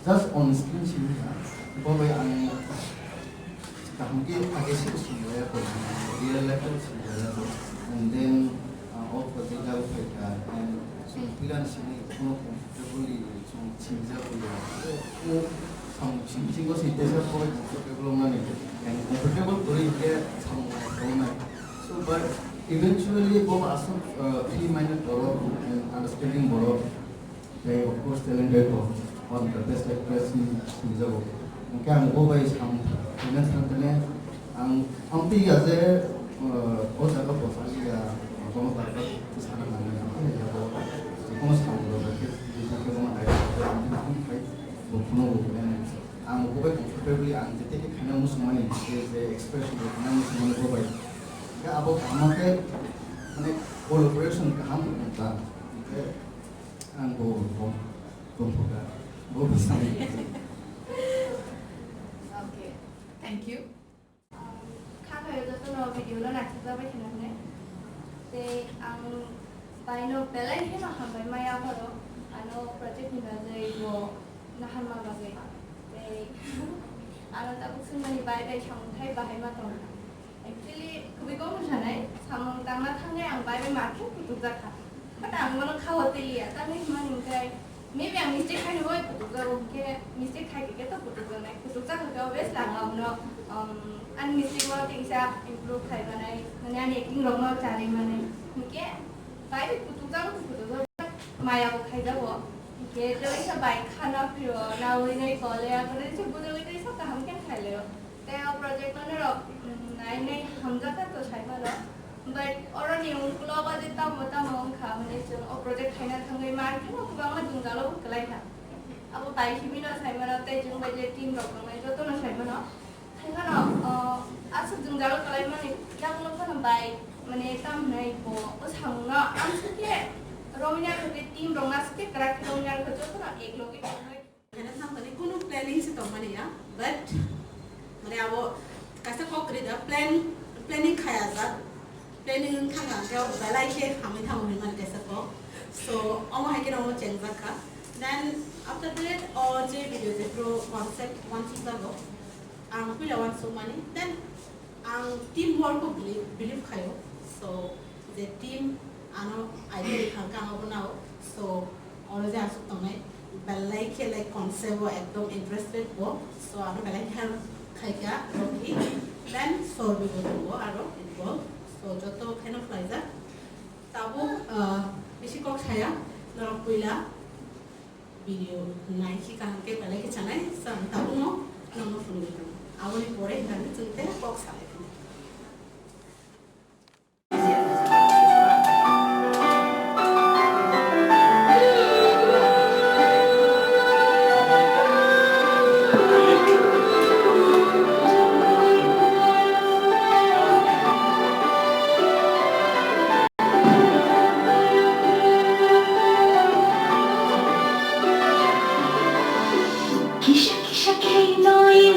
just on screen sila. Iba ang mungkin agak sih sila ko real life sila and then all for the love and so pilan sini kuno comfortably so 진짜 보여. 진짜 것이 있대서 거의 comfortable만 해. and comfortable 거리 이게 참 좋네. So but eventually both are some free-minded and understanding borok. They of course talented one of the best actress in Singapore. Mungkin ang boba is dengan sangatnya ang tiga je jaga posasi ya kamu dapat di sana mana ya kamu sama berarti di sana kamu ada kamu kayak bukan ang boba comfortably ang jadi karena semua ini expression karena semua boba ya apa আমাকে মানে collaboration কাম করতে ang boba bisa Okay, thank you. Kakak itu tuh no video lo nak cerita apa sih nih? Jadi ang paino pelai sih mah hambai maya kalau ano project ni bagai wo nahan mah bagai. Jadi ano tak usung ni bagai chang thai bagai mah tuh. Actually kebigo macamnya samang tangma thangnya ang bagai market itu zakah. Kadang mana kau teli ya, tapi mana mungkin maybe ang mistake kan boy putuga ke mistake khai ke to putuga nai putuga ka bes lang amno an mistake mo ting sa improve khai banai nanya ne king rong no chari mane ke bai putuga maya ko khai da bo ke to isa bai khana piro na oi nai ko le a kore se budo oi sa ka ham ken khai le te project no ro nai nai ham ja ka to chai ma lo but already unklo ba de ta mota mong kha mane so project khaina thangai mar khana ko bang ma dungalo kalai tha abo bai himi no sai ma te jung ba je team ro ngai to no sai ma no khaina no asu dungalo kalai mane yang no kana bai mane tam nai ko o sang na am ke romina ko te team ro nas ke karak romina ko to na ek loge khaina tham mane kono planning se to mane ya but mane abo kasa ko kre da planning khaya za planning thanga kyo balai ke hami thang hoi man kaisa ko so omo hai ke no change rakha then after that or je video je pro concept one thing go ang pila one so mani then ang team work ko believe khayo so the team ano idea khanga ho nao so all je asu tamai balai ke like concept wo ekdom interested ho so ano balai khai kya roki then so video go aro involve so joto kind of like that tabo beshi kok saya norok puila video nai ki kan ke pale ke chanai sam tabo no no phone ni awali pore kan chunte kok sai Kisa kisa kay no in